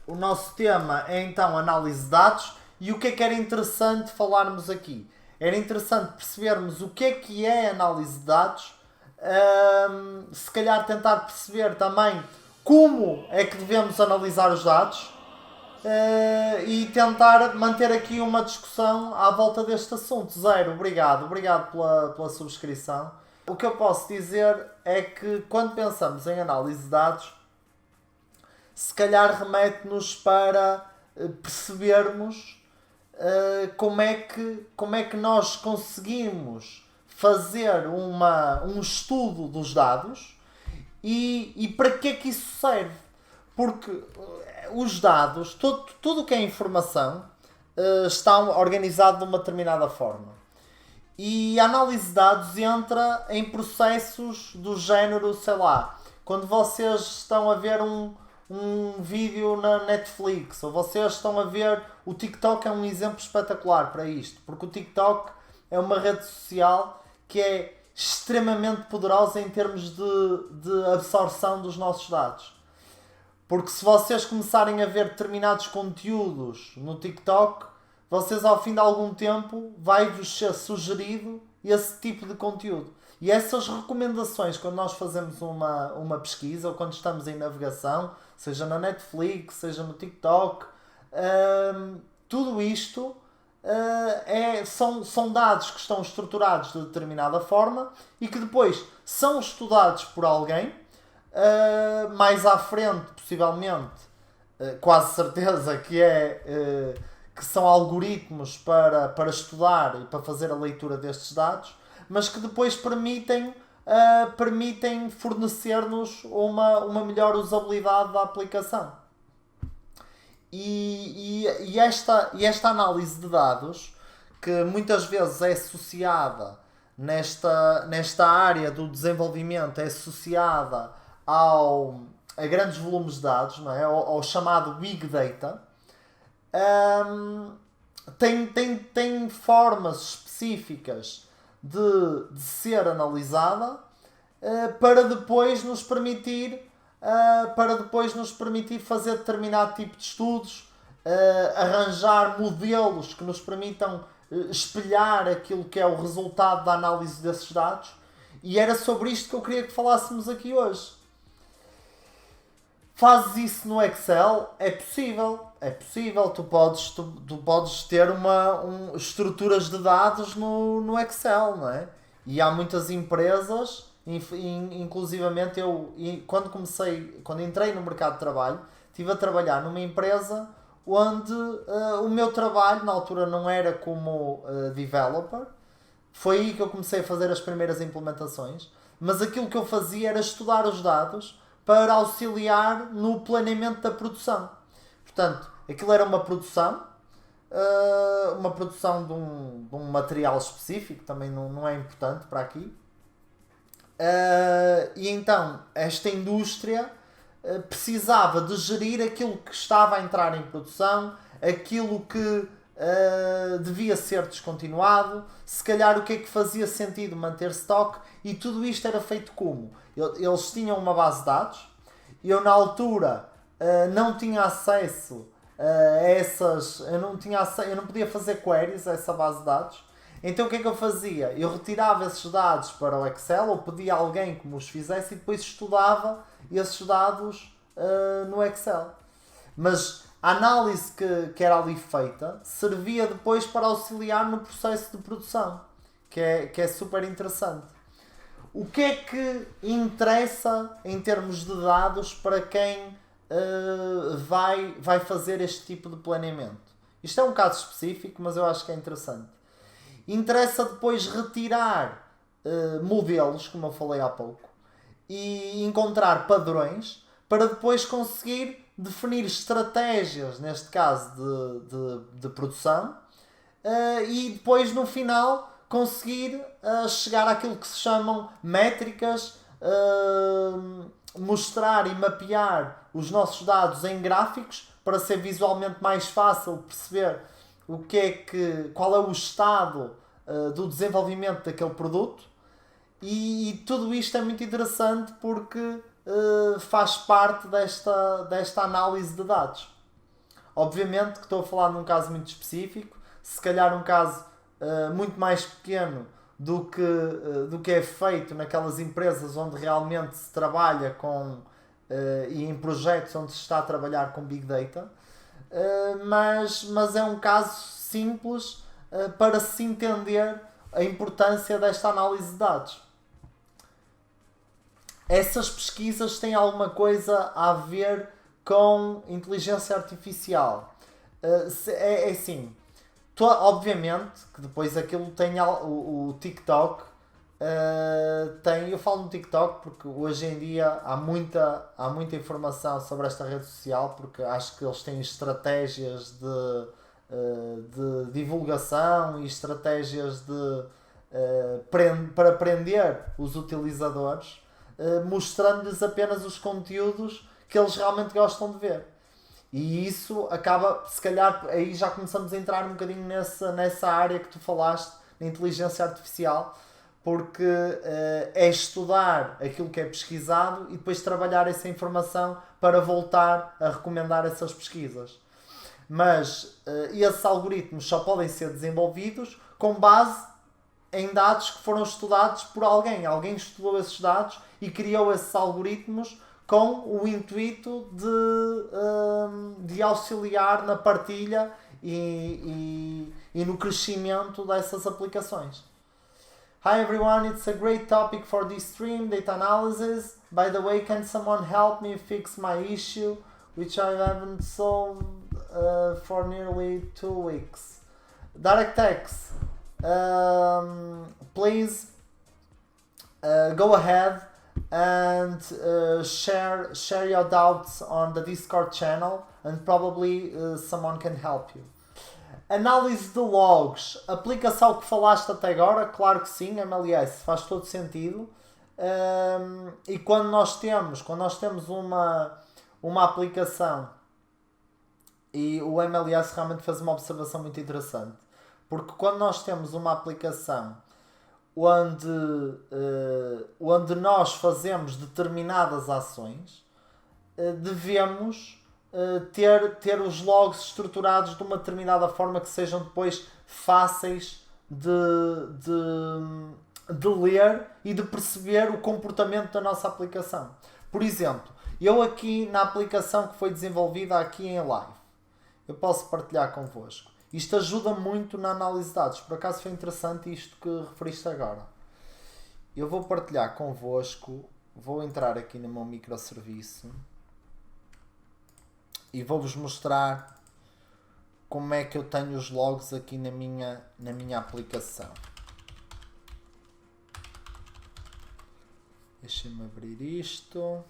o nosso tema é então análise de dados e o que era interessante falarmos aqui? Era interessante percebermos o que é análise de dados, se calhar tentar perceber também como é que devemos analisar os dados e tentar manter aqui uma discussão à volta deste assunto. Zero, obrigado pela subscrição. O que eu posso dizer é que quando pensamos em análise de dados, se calhar remete-nos para percebermos como é que nós conseguimos fazer um estudo dos dados e para que é que isso serve. Porque os dados, tudo o que é informação, está organizado de uma determinada forma. E a análise de dados entra em processos do género, sei lá, quando vocês estão a ver um vídeo na Netflix, ou vocês estão a ver o TikTok, é um exemplo espetacular para isto, porque o TikTok é uma rede social que é extremamente poderosa em termos de absorção dos nossos dados. Porque se vocês começarem a ver determinados conteúdos no TikTok, vocês ao fim de algum tempo vai-vos ser sugerido esse tipo de conteúdo. E essas recomendações, quando nós fazemos uma pesquisa ou quando estamos em navegação, seja na Netflix, seja no TikTok, tudo isto são dados que estão estruturados de determinada forma e que depois são estudados por alguém, mais à frente, possivelmente, quase certeza que são algoritmos para estudar e para fazer a leitura destes dados, mas que depois permitem fornecer-nos uma melhor usabilidade da aplicação. E esta análise de dados, que muitas vezes é associada nesta área do desenvolvimento, é associada a grandes volumes de dados, não é? ao chamado Big Data, tem formas específicas de ser analisada para depois nos permitir fazer determinado tipo de estudos, arranjar modelos que nos permitam espelhar aquilo que é o resultado da análise desses dados. E era sobre isto que eu queria que falássemos aqui hoje. Fazes isso no Excel? É possível. É possível. Tu podes ter estruturas de dados no Excel, não é? E há muitas empresas, inclusivamente quando entrei no mercado de trabalho, estive a trabalhar numa empresa onde o meu trabalho, na altura, não era como developer. Foi aí que eu comecei a fazer as primeiras implementações. Mas aquilo que eu fazia era estudar os dados para auxiliar no planeamento da produção. Portanto, aquilo era uma produção de um material específico, também não é importante para aqui. E então, esta indústria precisava de gerir aquilo que estava a entrar em produção, aquilo que devia ser descontinuado, se calhar o que é que fazia sentido manter stock, e tudo isto era feito como? Eles tinham uma base de dados, eu na altura não tinha acesso a essas, eu não podia fazer queries a essa base de dados, então o que é que eu fazia? Eu retirava esses dados para o Excel ou pedia a alguém que me os fizesse e depois estudava esses dados no Excel. Mas a análise que era ali feita servia depois para auxiliar no processo de produção, que é super interessante. O que é que interessa em termos de dados para quem vai fazer este tipo de planeamento? Isto é um caso específico, mas eu acho que é interessante. Interessa depois retirar modelos, como eu falei há pouco, e encontrar padrões para depois conseguir definir estratégias, neste caso de produção, e depois no final conseguir chegar àquilo que se chamam métricas, mostrar e mapear os nossos dados em gráficos para ser visualmente mais fácil perceber qual é o estado do desenvolvimento daquele produto. E tudo isto é muito interessante porque faz parte desta análise de dados. Obviamente que estou a falar num caso muito específico, se calhar um caso muito mais pequeno do que é feito naquelas empresas onde realmente se trabalha com e em projetos onde se está a trabalhar com Big Data. Mas é um caso simples para se entender a importância desta análise de dados. Essas pesquisas têm alguma coisa a ver com inteligência artificial. É assim, obviamente que depois aquilo tem o TikTok. Eu falo no TikTok porque hoje em dia há muita informação sobre esta rede social, porque acho que eles têm estratégias de divulgação e estratégias para prender os utilizadores, mostrando-lhes apenas os conteúdos que eles realmente gostam de ver. E isso acaba, se calhar, aí já começamos a entrar um bocadinho nessa área que tu falaste, na inteligência artificial, porque é estudar aquilo que é pesquisado e depois trabalhar essa informação para voltar a recomendar essas pesquisas. Mas esses algoritmos só podem ser desenvolvidos com base em dados que foram estudados por alguém. Alguém estudou esses dados e criou esses algoritmos com o intuito de auxiliar na partilha e no crescimento dessas aplicações. Hi everyone, it's a great topic for this stream, data analysis. By the way, can someone help me fix my issue, which I haven't solved for nearly 2 weeks? DirectX, please go ahead and share your doubts on the Discord channel, and probably someone can help you. Análise de logs, aplica-se ao que falaste até agora? Claro que sim, MLS, faz todo sentido. E quando nós temos uma aplicação, e o MLS realmente fez uma observação muito interessante, porque quando nós temos uma aplicação onde nós fazemos determinadas ações, devemos ter os logs estruturados de uma determinada forma que sejam depois fáceis de ler e de perceber o comportamento da nossa aplicação. Por exemplo, eu aqui na aplicação que foi desenvolvida aqui em live, eu posso partilhar convosco. Isto ajuda muito na análise de dados. Por acaso foi interessante isto que referiste agora. Eu vou partilhar convosco, vou entrar aqui no meu microserviço e vou-vos mostrar como é que eu tenho os logs aqui na minha aplicação. Deixem-me abrir isto.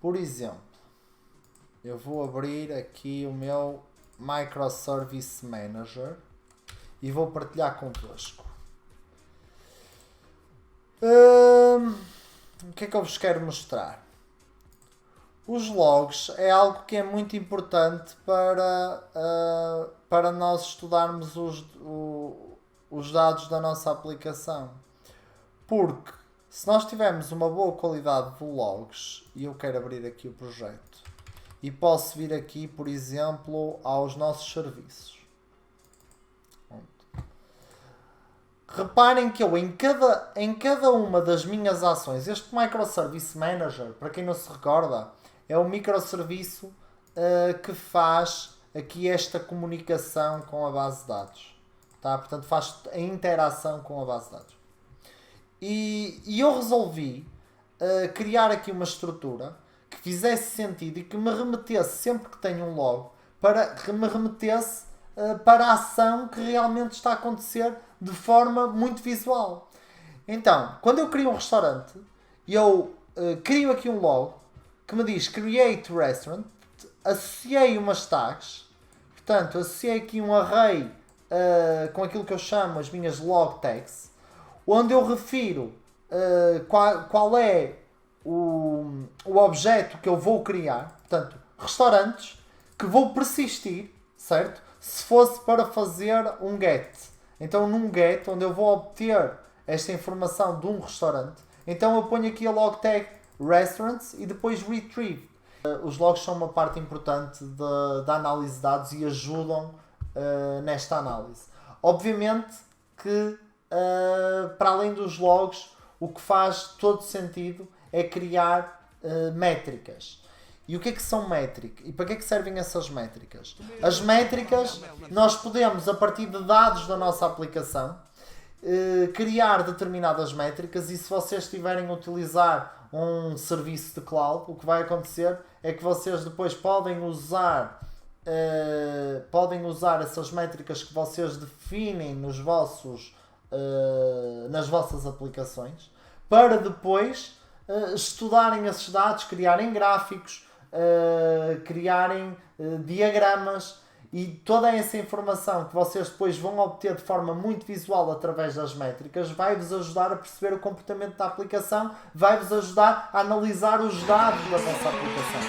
Por exemplo, eu vou abrir aqui o meu Microservice Manager e vou partilhar convosco. O que é que eu vos quero mostrar? Os logs é algo que é muito importante para nós estudarmos os dados da nossa aplicação. Porque se nós tivermos uma boa qualidade de logs, e eu quero abrir aqui o projeto, e posso vir aqui, por exemplo, aos nossos serviços. Reparem que eu, em cada uma das minhas ações, este Microservice Manager, para quem não se recorda, é o microserviço que faz aqui esta comunicação com a base de dados. Tá? Portanto, faz a interação com a base de dados. E eu resolvi criar aqui uma estrutura que fizesse sentido e que me remetesse, sempre que tenho um log, para que me remetesse para a ação que realmente está a acontecer de forma muito visual. Então, quando eu crio um restaurante, eu crio aqui um log que me diz Create Restaurant, associei umas tags, portanto, associei aqui um array com aquilo que eu chamo as minhas log tags, onde eu refiro qual é o objeto que eu vou criar, portanto, restaurantes que vou persistir, certo? Se fosse para fazer um get. Então, num get, onde eu vou obter esta informação de um restaurante, então eu ponho aqui a log tag restaurants e depois retrieve. Os logs são uma parte importante da análise de dados e ajudam nesta análise. Obviamente que, para além dos logs, o que faz todo sentido é criar métricas. E o que é que são métricas? E para que é que servem essas métricas? As métricas, nós podemos, a partir de dados da nossa aplicação, criar determinadas métricas, e se vocês estiverem a utilizar um serviço de cloud, o que vai acontecer é que vocês depois podem usar essas métricas que vocês definem nas vossas aplicações, para depois estudarem esses dados, criarem gráficos, criarem diagramas, e toda essa informação que vocês depois vão obter de forma muito visual através das métricas vai-vos ajudar a perceber o comportamento da aplicação, vai-vos ajudar a analisar os dados da vossa aplicação.